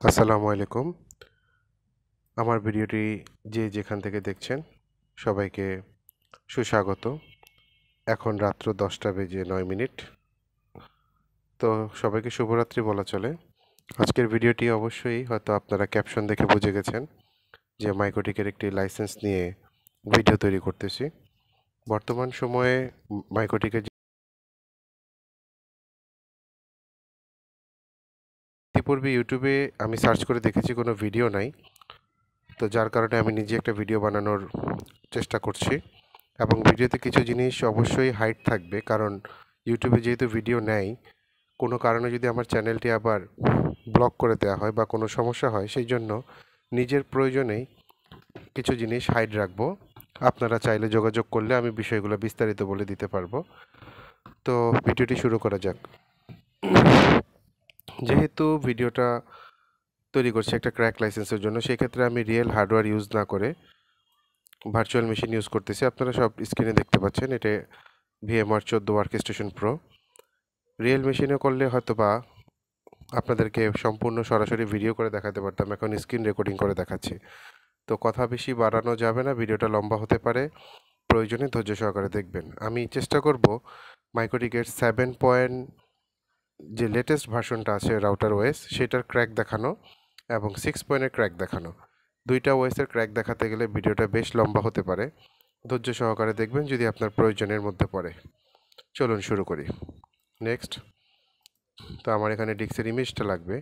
আসসালামু আলাইকুম। আমার ভিডিওটি যে যেখান থেকে দেখছেন সবাইকে সুস্বাগত। এখন রাত্র 10:09। তো সবাইকে শুভরাত্রি বলা চলে। আজকের ভিডিওটি অবশ্যই হয়তো আপনারা ক্যাপশন দেখে বুঝে গেছেন যে মাইকোটিকের একটি লাইসেন্স নিয়ে ভিডিও তৈরি করতেছি। বর্তমান সময়ে মাইকোটিকের ইতিপূর্বে ইউটিউবে আমি সার্চ করে দেখেছি কোনো ভিডিও নাই, তো যার কারণে আমি নিজে একটা ভিডিও বানানোর চেষ্টা করছি। এবং ভিডিওতে কিছু জিনিস অবশ্যই হাইড থাকবে, কারণ ইউটিউবে যেহেতু ভিডিও নেয়, কোনো কারণে যদি আমার চ্যানেলটি আবার ব্লক করে দেওয়া হয় বা কোনো সমস্যা হয়, সেই জন্য নিজের প্রয়োজনেই কিছু জিনিস হাইড রাখবো। আপনারা চাইলে যোগাযোগ করলে আমি বিষয়গুলো বিস্তারিত বলে দিতে পারবো। তো ভিডিওটি শুরু করা যাক। যেহেতু ভিডিওটা তৈরি করছি একটা ক্র্যাক লাইসেন্সের জন্য, সেক্ষেত্রে আমি রিয়েল হার্ডওয়্যার ইউজ না করে ভার্চুয়াল মেশিন ইউজ করতেছি। আপনারা সব স্ক্রিনে দেখতে পাচ্ছেন, এটা VMware 14 ওয়ার্কস্টেশন প্রো। রিয়েল মেশিনে করলে হয়তো বা আপনাদেরকে সম্পূর্ণ সরাসরি ভিডিও করে দেখাতে পারতাম, এখন স্ক্রিন রেকর্ডিং করে দেখাচ্ছি। তো কথা বেশি বাড়ানো যাবে না, ভিডিওটা লম্বা হতে পারে, প্রয়োজনে ধৈর্য সহকারে দেখবেন। আমি চেষ্টা করব মাইক্রোটিকের 7 যে লেটেস্ট ভার্সনটা আছে রাউটার ওএস, সেটার ক্র্যাক দেখানো এবং 6 ক্র্যাক দেখানো। দুইটা ওএসের ক্র্যাক দেখাতে গেলে ভিডিওটা বেশ লম্বা হতে পারে, ধৈর্য সহকারে দেখবেন যদি আপনার প্রয়োজনের মধ্যে পড়ে। চলুন শুরু করি। নেক্সট। তো আমার এখানে ডিস্কের ইমেজটা লাগবে,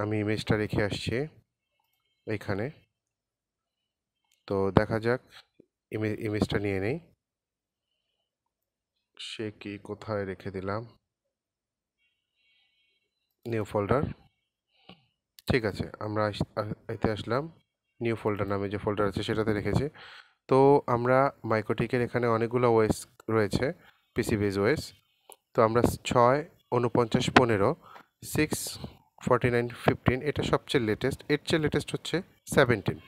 আমি ইমেজটা রেখে আসছি এইখানে। তো দেখা যাক, ইমেজটা নিয়ে নেই। সে কি কোথায় রেখে দিলাম, নিউ ফোল্ডার। ঠিক আছে, আমরা এতে আসলাম। নিউ ফোল্ডার নামে যে ফোল্ডার আছে সেটাতে রেখেছি। তো আমরা মাইক্রোটিকের এখানে অনেকগুলো ওএস রয়েছে, পিসি বেজ ওএস। তো আমরা 6, 49, 15, 6, 49, 15 এটা সবচেয়ে লেটেস্ট। এর চেয়ে লেটেস্ট হচ্ছে 17।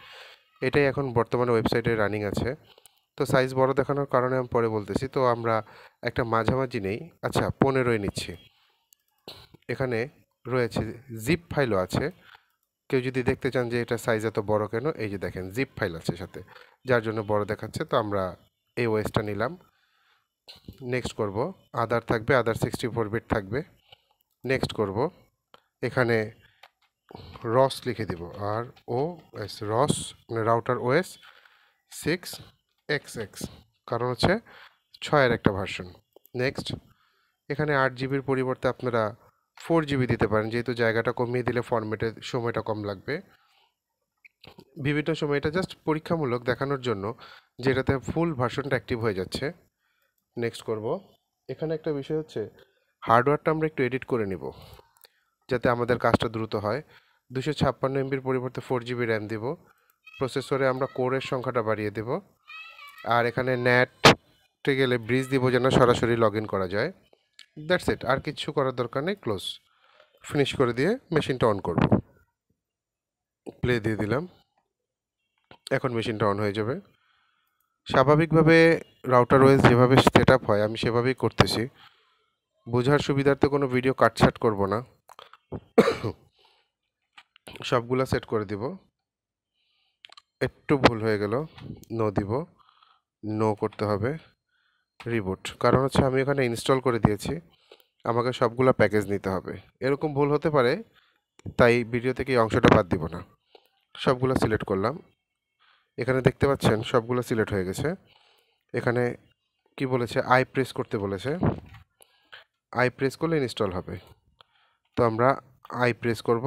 এটাই এখন বর্তমানে ওয়েবসাইটে রানিং আছে। তো সাইজ বড় দেখানোর কারণে আমি পরে বলতেছি। তো আমরা একটা মাঝামাঝি নেই, আচ্ছা 15 নিচ্ছি। এখানে রয়েছে জিপ ফাইলও আছে, কেউ যদি দেখতে চান যে এটা সাইজ এত বড় কেন, এই যে দেখেন জিপ ফাইল আছে সাথে, যার জন্য বড় দেখাচ্ছে। তো আমরা এই ওএসটা নিলাম। নেক্সট করব, আদার থাকবে, আদার 64 বিট থাকবে। নেক্সট করব, এখানে রস লিখে দিব, আর ও এস, রস মানে রাউটার ওএস 6XX, কারণ হচ্ছে 6-এর একটা ভার্সন। নেক্সট, এখানে 8 জিবির পরিবর্তে আপনারা 4 জিবি দিতে পারেন, যেহেতু জায়গাটা কমিয়ে দিলে ফরম্যাটের সময়টা কম লাগবে। বিভিন্ন সময় এটা জাস্ট পরীক্ষামূলক দেখানোর জন্য যে এটাতে ফুল ভার্সনটা অ্যাক্টিভ হয়ে যাচ্ছে। নেক্সট করব, এখানে একটা বিষয় হচ্ছে হার্ডওয়্যারটা আমরা একটু এডিট করে নিব যাতে আমাদের কাজটা দ্রুত হয়। 256 MBর পরিবর্তে 4 জিবি র্যাম দিব। প্রসেসরে আমরা কোরের সংখ্যাটা বাড়িয়ে দেব। আর এখানে ন্যাটে গেলে ব্রিজ দিব যেন সরাসরি লগ ইন করা যায়। দ্যাটস ইট, আর কিছু করার দরকার নেই। ক্লোজ, ফিনিশ করে দিয়ে মেশিনটা অন করব। প্লে দিয়ে দিলাম, এখন মেশিনটা অন হয়ে যাবে। স্বাভাবিকভাবে রাউটার ওয়েস যেভাবে সেট আপ হয় আমি সেভাবেই করতেছি, বোঝার সুবিধার্থে কোনো ভিডিও কাটছাট করব না, সবগুলা সেট করে দিব। একটু ভুল হয়ে গেল, নো দিব, নো করতে হবে, রিবুট। কারণ হচ্ছে আমি এখানে ইনস্টল করে দিয়েছি, আমাকে সবগুলা প্যাকেজ নিতে হবে। এরকম ভুল হতে পারে, তাই ভিডিও থেকে এই অংশটা বাদ দিব না। সবগুলো সিলেক্ট করলাম, এখানে দেখতে পাচ্ছেন সবগুলো সিলেক্ট হয়ে গেছে। এখানে কি বলেছে, আই প্রেস করতে বলেছে, আই প্রেস করলে ইনস্টল হবে। তো আমরা আই প্রেস করব।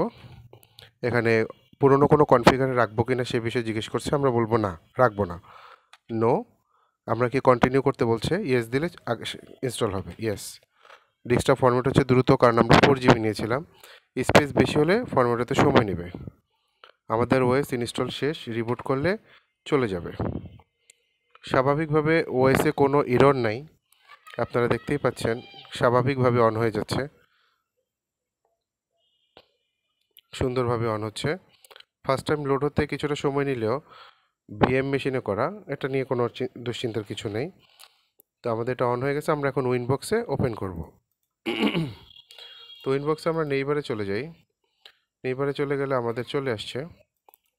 এখানে পুরনো কোনো কনফিগারে রাখবো কিনা সে বিষয়ে জিজ্ঞেস করছে, আমরা বলবো না, রাখবো না, নো। আমরা কি কন্টিনিউ করতে বলছে, ইয়েস দিলে ইনস্টল হবে, ইয়েস। ডিস্কটপ ফরম্যাট হচ্ছে দ্রুত, কারণ আমরা 4 জিবি নিয়েছিলাম, স্পেস বেশি হলে ফরম্যাট হতে সময় নেবে। আমাদের ওএস ইনস্টল শেষ, রিবুট করলে চলে যাবে। স্বাভাবিকভাবে ওএসে কোনো এরর নাই, আপনারা দেখতেই পাচ্ছেন স্বাভাবিকভাবে অন হয়ে যাচ্ছে, সুন্দরভাবে অন হচ্ছে। ফার্স্ট টাইম লোড হতে কিছুটা সময় নিলেও ভিএম মেশিনে করা, এটা নিয়ে কোনো দুশ্চিন্তার কিছু নেই। তো আমাদের এটা অন হয়ে গেছে, আমরা এখন উইনবক্সে ওপেন করব। তো উইনবক্সে আমরা নেইবারে চলে যাই। নেইবারে চলে গেলে আমাদের চলে আসছে।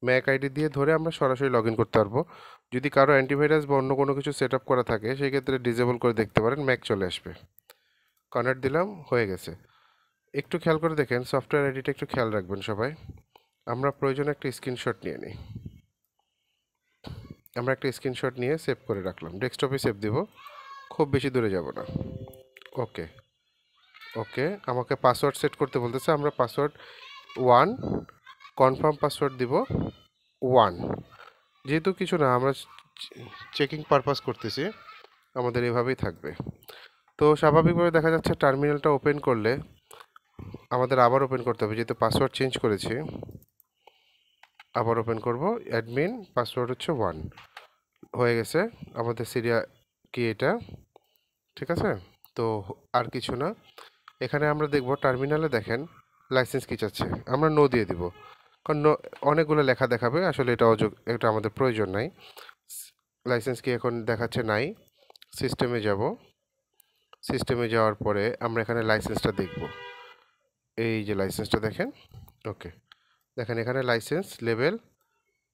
ম্যাক আইডি দিয়ে ধরে আমরা সরাসরি লগ ইন করতে পারবো। যদি কারো অ্যান্টিভাইরাস বা অন্য কোনো কিছু সেট আপ করা থাকে সেই ক্ষেত্রে ডিসেবল করে দেখতে পারেন, ম্যাক চলে আসবে। কানেক্ট দিলাম, হয়ে গেছে। একটু খেয়াল করে দেখেন, সফটওয়্যার আইডিটা একটু খেয়াল রাখবেন সবাই। আমরা প্রয়োজনে একটা স্ক্রিনশট নিয়ে নিই। আমরা একটা স্ক্রিনশট নিয়ে সেভ করে রাখলাম, ডেস্কটপে সেভ দিব, খুব বেশি দূরে যাব না। ওকে ওকে, আমাকে পাসওয়ার্ড সেট করতে বলতেছে। আমরা পাসওয়ার্ড 1, কনফার্ম পাসওয়ার্ড দিব 1। যেহেতু কিছু না, আমরা চেকিং পারপাস করতেছি, আমাদের এভাবেই থাকবে। তো স্বাভাবিকভাবে দেখা যাচ্ছে টার্মিনালটা ওপেন করলে আমাদের আবার ওপেন করতে হবে, যেহেতু পাসওয়ার্ড চেঞ্জ করেছি। আবার ওপেন করব, অ্যাডমিন পাসওয়ার্ড হচ্ছে 1, হয়ে গেছে আমাদের সিরিয়া কি এটা, ঠিক আছে। তো আর কিছু না, এখানে আমরা দেখব টার্মিনালে দেখেন লাইসেন্স কি চাচ্ছে, আমরা নো দিয়ে দিব, কারণ অনেকগুলো লেখা দেখাবে, আসলে এটা আমাদের প্রয়োজন নাই। লাইসেন্স কি এখন দেখাচ্ছে নাই। সিস্টেমে যাব, সিস্টেমে যাওয়ার পরে আমরা এখানে লাইসেন্সটা দেখব। এই যে লাইসেন্সটা দেখেন, ওকে, দেখেন এখানে লাইসেন্স লেভেল,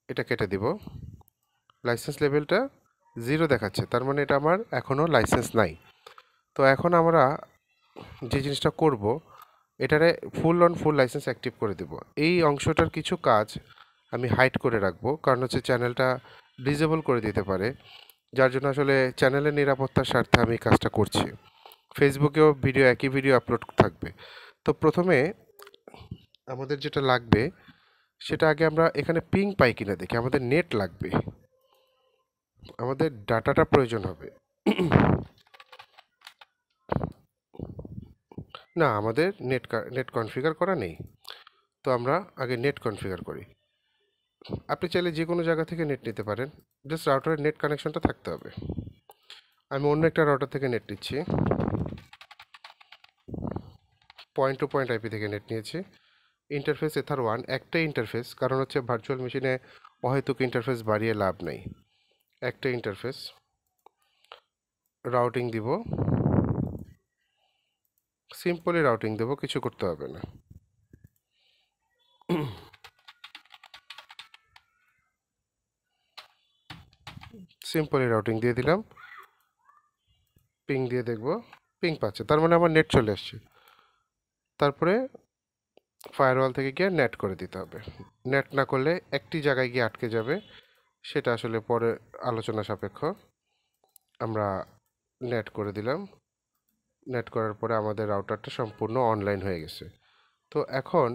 এটা কেটে দিব। লাইসেন্স লেভেলটা 0 দেখাচ্ছে, তার মানে এটা আমার এখনও লাইসেন্স নাই। তো এখন আমরা যে জিনিসটা করব, এটারে ফুল লাইসেন্স অ্যাক্টিভ করে দেব। এই অংশটার কিছু কাজ আমি হাইড করে রাখবো, কারণ হচ্ছে চ্যানেলটা ডিসেবল করে দিতে পারে, যার জন্য আসলে চ্যানেলের নিরাপত্তার স্বার্থে আমি কাজটা করছি। ফেসবুকেও একই ভিডিও আপলোড থাকবে। তো প্রথমে আমাদের যেটা লাগবে সেটা আগে আমরা এখানে পিং পাই কিনা দেখি। আমাদের নেট লাগবে, আমাদের ডাটাটা প্রয়োজন হবে। না, আমাদের নেট কনফিগার করা নেই। তো আমরা আগে নেট কনফিগার করি। আপনি চাইলে যে কোনো জায়গা থেকে নেট নিতে পারেন, জাস্ট রাউটারের নেট কানেকশনটা থাকতে হবে। আমি অন্য একটা রাউটার থেকে নেট নিচ্ছি, পয়েন্ট টু পয়েন্ট আইপি থেকে নেট নিয়েছি। ইন্টারফেস Ether1, একটাই ইন্টারফেস, কারণ হচ্ছে ভার্চুয়াল মেশিনে অহেতুক ইন্টারফেস বাড়িয়ে লাভ নেই। একটা ইন্টারফেস, রাউটিং দিব, সিম্পলি রাউটিং দেব, কিছু করতে হবে না। সিম্পলি রাউটিং দিয়ে দিলাম, পিং দিয়ে দেখব, পিং পাচ্ছে, তার মানে আমার নেট চলে আসছে। তারপরে ফায়ারওয়াল থেকে গিয়ে নেট করে দিতে হবে। নেট না করলে একটি জায়গায় গিয়ে আটকে যাবে, সেটা আসলে পরে আলোচনা সাপেক্ষ। আমরা নেট করে দিলাম, নেট করার পরে আমাদের রাউটারটা সম্পূর্ণ অনলাইন হয়ে গেছে। তো এখন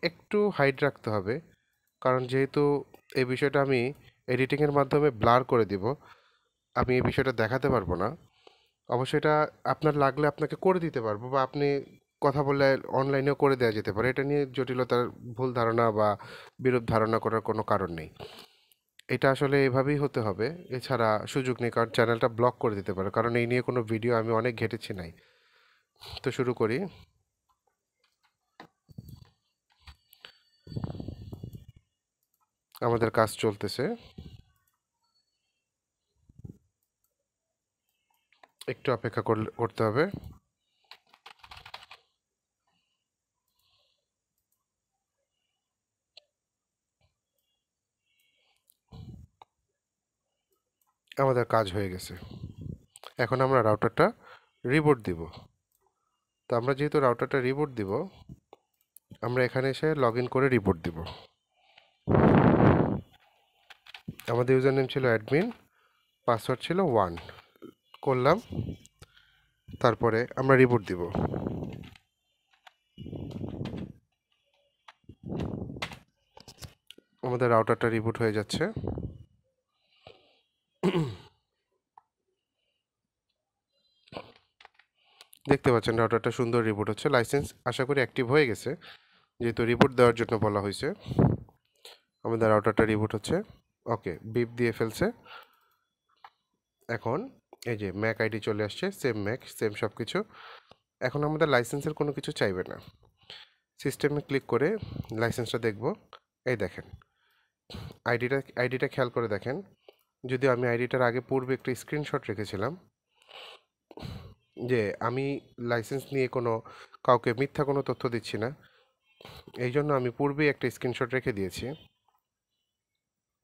একটু হাইড রাখতে হবে, কারণ যেহেতু এই বিষয়টা আমি এডিটিংয়ের মাধ্যমে ব্লার করে দিব, আমি এই বিষয়টা দেখাতে পারবো না। অবশ্যই এটা আপনার লাগলে আপনাকে করে দিতে পারবো, বা আপনি কথা বললে অনলাইনেও করে দেওয়া যেতে পারে। এটা নিয়ে জটিলতার, ভুল ধারণা বা বিরূপ ধারণা করার কোনো কারণ নেই। এটা আসলে এভাবেই হতে হবে, এছাড়া সুযোগ নেই, কারণ চ্যানেলটা ব্লক করে দিতে পারে, কারণ এই নিয়ে কোনো ভিডিও আমি অনেক ঘেটেছি নাই। তো শুরু করি। আমাদের কাজ চলতেছে, একটু অপেক্ষা করতে হবে। আমাদের কাজ হয়ে গেছে, এখন আমরা রাউটারটা রিবুট দিব। তো আমরা যেহেতু রাউটারটা রিবুট দিব, আমরা এখানে এসে লগ ইন করে রিবুট দিব। আমাদের ইউজার নেম ছিল অ্যাডমিন, পাসওয়ার্ড ছিল 1, করলাম। তারপরে আমরা রিবুট দিব। আমাদের রাউটারটা রিবুট হয়ে যাচ্ছে। দেখতে পাচ্ছেন রাউটারটা সুন্দর রিবুট হচ্ছে। লাইসেন্স আশা করি অ্যাক্টিভ হয়ে গেছে, যেহেতু রিবুট দেওয়ার জন্য বলা হয়েছে। আমাদের রাউটারটা রিবুট হচ্ছে, ওকে, বিপ দিয়ে ফেলছে। এখন এই যে ম্যাক আইডি চলে আসছে, সেম ম্যাক, সেম সব কিছু। এখন আমাদের লাইসেন্সের কোনো কিছু চাইবে না। সিস্টেমে ক্লিক করে লাইসেন্সটা দেখব। এই দেখেন আইডিটা খেয়াল করে দেখেন, যদি আমি আইডিটার আগে পূর্বে একটা স্ক্রিনশট রেখেছিলাম, যে আমি লাইসেন্স নিয়ে কাউকে মিথ্যা কোনো তথ্য দিচ্ছি না, এই জন্য আমি পূর্বেই একটা স্ক্রিনশট রেখে দিয়েছি।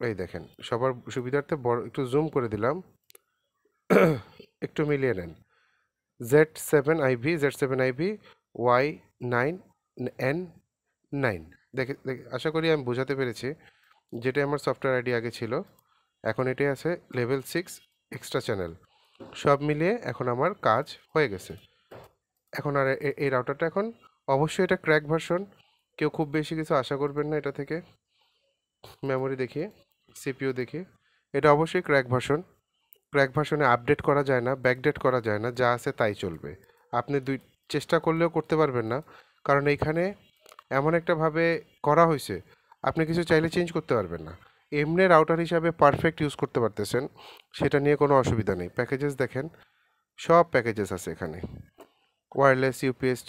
এই দেখেন, সবার সুবিধার্থে বড় একটু জুম করে দিলাম, একটু মিলিয়ে নেন। Z7IV Y9N9। আশা করি আমি বোঝাতে পেরেছি। যেটা আমার সফটওয়্যার আইডি আগে ছিল, এখন এটাই আছে লেভেল 6 এক্সট্রা চ্যানেল। সব মিলিয়ে এখন আমার কাজ হয়ে গেছে। এখন আর এই রাউটারটা এখন অবশ্যই এটা ক্র্যাক ভার্সন, কেউ খুব বেশি কিছু আশা করবেন না এটা থেকে। মেমোরি দেখি, সিপিইউ দেখি, এটা অবশ্যই ক্র্যাক ভার্সন। ক্র্যাক ভার্সনে আপডেট করা যায় না, ব্যাকডেট করা যায় না, যা আছে তাই চলবে। আপনি চেষ্টা করলেও করতে পারবেন না, কারণ এইখানে এমন একটাভাবে করা হয়েছে আপনি কিছু চাইলে চেঞ্জ করতে পারবেন না। এমনি রাউটার হিসাবে পারফেক্ট ইউজ করতে পারতেছেন, সেটা নিয়ে কোনো অসুবিধা নেই। প্যাকেজেস দেখেন, সব প্যাকেজেস আছে এখানে, wireless, UPS,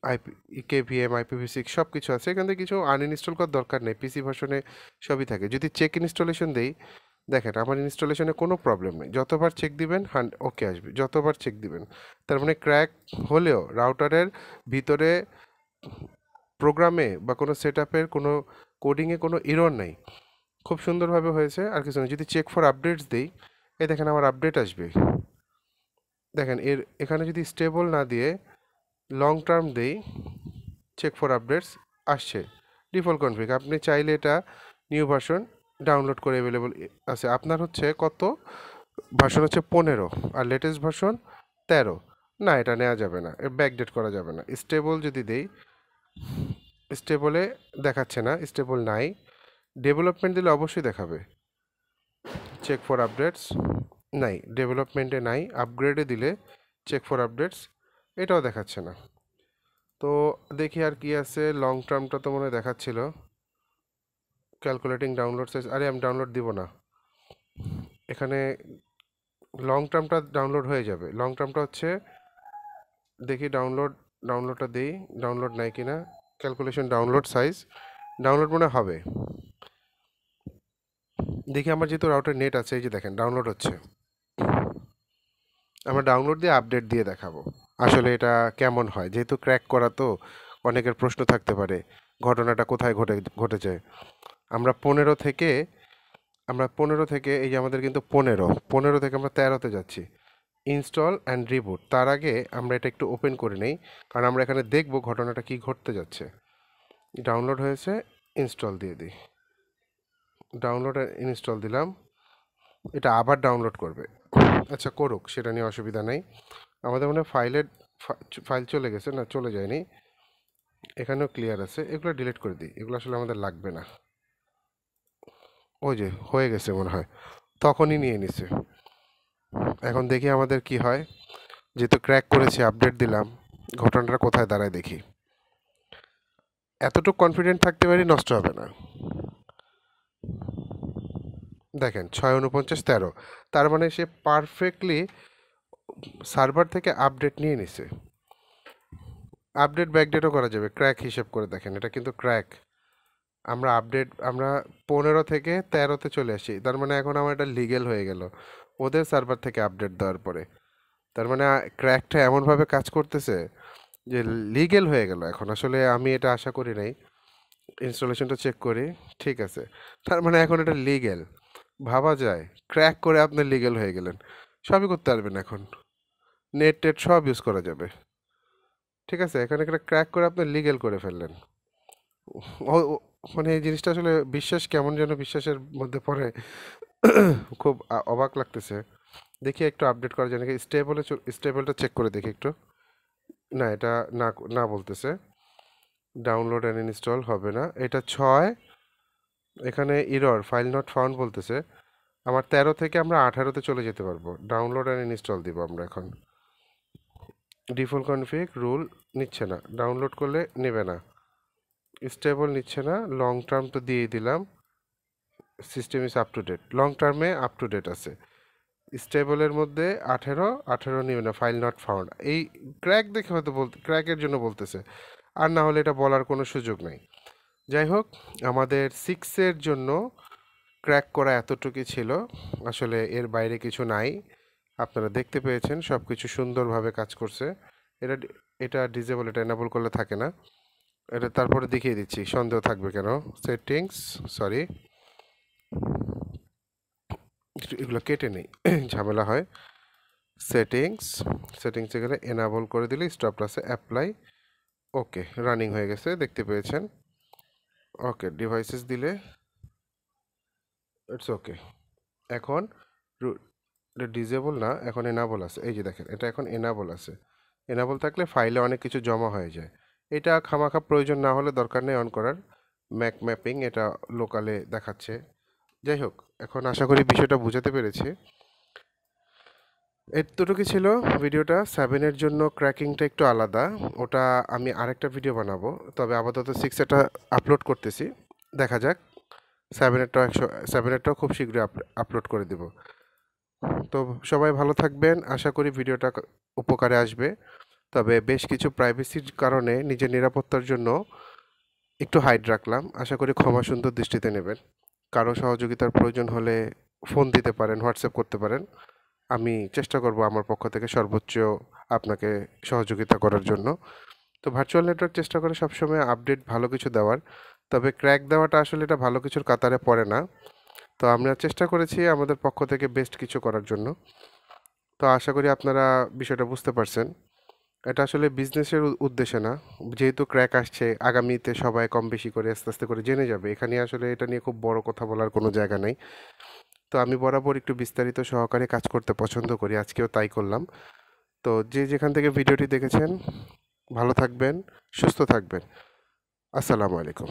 IP, KVM, IPv6 সব কিছু আছে। এখান থেকে কিছু আনইনস্টল করার দরকার নেই, পিসি ভার্সনে সবই থাকে। যদি চেক ইনস্টলেশন দেই, দেখেন আমার ইনস্টলেশনে কোনো প্রবলেম নেই। যতবার চেক দিবেন ওকে আসবে, যতবার চেক দিবেন। তার মানে ক্র্যাক হলেও রাউটারের ভিতরে প্রোগ্রামে বা কোনো সেট আপের কোনো কোডিংয়ে কোনো এরর নেই, খুব সুন্দরভাবে হয়েছে। আর কিছু না, যদি চেক ফর আপডেটস দিই, এই দেখেন আমার আপডেট আসবে। দেখেন এখানে যদি স্টেবল না দিয়ে লং টার্ম দেই, চেক ফর আপডেটস আসছে, ডিফল্ট কনফিগ। আপনি চাইলে এটা নিউ ভার্সন ডাউনলোড করে অ্যাভেলেবল আছে। আপনার হচ্ছে কত ভার্সন? হচ্ছে 15, আর লেটেস্ট ভার্সন 13। না, এটা নেওয়া যাবে না, ব্যাকডেট করা যাবে না। স্টেবল যদি দেই, স্টেবলে দেখাচ্ছে না, স্টেবল নাই। ডেভেলপমেন্ট দিলে অবশ্যই দেখাবে। চেক ফর আপডেটস নাই, ডেভেলপমেন্টে নাই। আপগ্রেডে দিলে চেক ফর আপডেটস, এটাও দেখাচ্ছে না। তো দেখি আর কি আছে। লং টার্মটা তো মনে হয় দেখাচ্ছিল, ক্যালকুলেটিং ডাউনলোড সাইজ। আরে আমি ডাউনলোড দিব না, এখানে লং টার্মটা ডাউনলোড হয়ে যাবে। লং টার্মটা হচ্ছে, দেখি ডাউনলোডটা দিই, ডাউনলোড নাই কিনা। ক্যালকুলেশন ডাউনলোড সাইজ, ডাউনলোড মনে হবে। দেখি আমার যেহেতু রাউটার নেট আছে, এই যে দেখেন ডাউনলোড হচ্ছে। আমরা ডাউনলোড দিয়ে আপডেট দিয়ে দেখাবো আসলে এটা কেমন হয়। যেহেতু ক্র্যাক করা, তো অনেকের প্রশ্ন থাকতে পারে ঘটনাটা কোথায় ঘটেছে। আমরা 15 থেকে এই যে আমাদের কিন্তু 15 থেকে আমরা 13তে যাচ্ছি। ইনস্টল অ্যান্ড রিবুট, তার আগে আমরা এটা একটু ওপেন করে নেই, কারণ আমরা এখানে দেখব ঘটনাটা কি ঘটতে যাচ্ছে। ডাউনলোড হয়েছে, ইনস্টল দিয়ে দিই। ডাউনলোড ইনস্টল দিলাম, এটা আবার ডাউনলোড করবে। আচ্ছা করুক, সেটা নিয়ে অসুবিধা নেই। আমাদের মনে ফাইল চলে গেছে, না চলে যায়নি, এখানেও ক্লিয়ার আছে। এগুলো ডিলিট করে দিই, এগুলো আসলে আমাদের লাগবে না। ওই যে হয়ে গেছে মনে হয়, তখনই নিয়ে নিছে। এখন দেখি আমাদের কি হয়। যেহেতু ক্র্যাক করেছি, আপডেট দিলাম, ঘটনাটা কোথায় দাঁড়ায় দেখি। এতটুকু কনফিডেন্ট থাকতে পারি নষ্ট হবে না। দেখেন 64913, তার মানে সে পারফেক্টলি সার্ভার থেকে আপডেট নিয়ে নিছে। আপডেট ব্যাকডেটও করা যাবে, ক্র্যাক হিসেব করে দেখেন, এটা কিন্তু ক্র্যাক। আমরা 15 থেকে 13তে চলে আসি, তার মানে এখন আমার এটা লিগেল হয়ে গেল ওদের সার্ভার থেকে আপডেট দেওয়ার পরে। তার মানে ক্র্যাকটা এমনভাবে কাজ করতেছে যে লিগেল হয়ে গেল এখন। আসলে আমি এটা আশা করি নাই। ইনস্টলেশনটা চেক করি, ঠিক আছে। তার মানে এখন এটা লিগেল, ভাবা যায় ক্র্যাক করে আপনি লিগেল হয়ে গেলেন, সবই করতে পারবেন এখন, নেট টেট সব ইউজ করা যাবে। ঠিক আছে, এখানে একটা ক্র্যাক করে আপনি লিগেল করে ফেললেন। মানে এই জিনিসটা আসলে বিশ্বাস কেমন যেন বিশ্বাসের মধ্যে পড়ে, খুব অবাক লাগতেছে। দেখি একটু আপডেট করা যায় নাকি। স্টেবলটা চেক করে দেখি একটু। না, এটা না না বলতেছে। ডাউনলোড অ্যান্ড ইনস্টল হবে না, এটা 6। এখানে ইরর, ফাইল নট ফাউন্ড বলতেছে। আমার 13 থেকে আমরা 18তে চলে যেতে পারবো। ডাউনলোড অ্যান্ড ইনস্টল দিব আমরা এখন। ডিফল্ট কনফিগ রুল নিচ্ছে না, ডাউনলোড করলে নেবে না, স্টেবল নিচ্ছে না। লং টার্ম তো দিয়ে দিলাম, system is up to date, long টার্মে আপ টু ডেট আছে। স্টেবলের মধ্যে 18 নিবে না, ফাইল নট ফাউন্ড। এই ক্র্যাক দেখে হয়তো ক্র্যাকের জন্য বলতেছে, আর না হলে এটা বলার কোনো সুযোগ নেই। যাই হোক, আমাদের 6-এর জন্য ক্র্যাক করা এতটুকুই ছিল, আসলে এর বাইরে কিছু নাই। আপনারা দেখতে পেয়েছেন সব কিছু সুন্দরভাবে কাজ করছে। এটা এটা ডিজেবল, এটা এনাবল করলে থাকে না। এটা তারপরে দেখিয়ে দিচ্ছি, সন্দেহ থাকবে কেন। সেটিংস, সরি এগুলো কেটে নেই, ঝামেলা হয়। সেটিংসে গেলে এনাবল করে দিলে স্টপ লসে অ্যাপ্লাই। ওকে, রানিং হয়ে গেছে, দেখতে পেয়েছেন। ওকে, ডিভাইসেস দিলে ইটস ওকে। এখন এটা ডিজেবল না, এখন এনাবল আছে। এই যে দেখেন, এটা এখন এনাবল আছে। এনাবল থাকলে ফাইলে অনেক কিছু জমা হয়ে যায়। এটা খামাখা প্রয়োজন না হলে দরকার নেই অন করার। ম্যাক ম্যাপিং এটা লোকালে দেখাচ্ছে। যাই হোক, এখন আশা করি বিষয়টা বুঝাতে পেরেছি। এতটুকু ছিল ভিডিওটা। 7-এর জন্য ক্র্যাকিংটা একটু আলাদা, ওটা আমি আরেকটা ভিডিও বানাবো। তবে আপাতত 6-এটা আপলোড করতেছি, দেখা যাক। 7-এরটাও খুব শীঘ্রই আপলোড করে দেব। তো সবাই ভালো থাকবেন, আশা করি ভিডিওটা উপকারে আসবে। তবে বেশ কিছু প্রাইভেসির কারণে নিজের নিরাপত্তার জন্য একটু হাইড রাখলাম, আশা করি ক্ষমা সুন্দর দৃষ্টিতে নেবেন। কারো সহযোগিতার প্রয়োজন হলে ফোন দিতে পারেন, হোয়াটসঅ্যাপ করতে পারেন। আমি চেষ্টা করব আমার পক্ষ থেকে সর্বোচ্চ আপনাকে সহযোগিতা করার জন্য। তো ভার্চুয়াল নেটওয়ার্ক চেষ্টা করে সবসময় আপডেট ভালো কিছু দেওয়ার, তবে ক্র্যাক দেওয়াটা আসলে এটা ভালো কিছুর কাতারে পড়ে না। তো আমরা চেষ্টা করেছি আমাদের পক্ষ থেকে বেস্ট কিছু করার জন্য। তো আশা করি আপনারা বিষয়টা বুঝতে পারছেন। এটা আসলে বিজনেসের উদ্দেশ্যে না, যেহেতু ক্র্যাক আসছে আগামীতে সবাই কম বেশি করে আস্তে আস্তে করে জেনে যাবে, এখানে আসলে এটা নিয়ে খুব বড় কথা বলার কোনো জায়গা নেই। তো আমি বরাবর একটু বিস্তারিত সহকারে কাজ করতে পছন্দ করি, আজকেও তাই করলাম। তো যে যেখান থেকে ভিডিওটি দেখেছেন, ভালো থাকবেন, সুস্থ থাকবেন। আসসালামু আলাইকুম।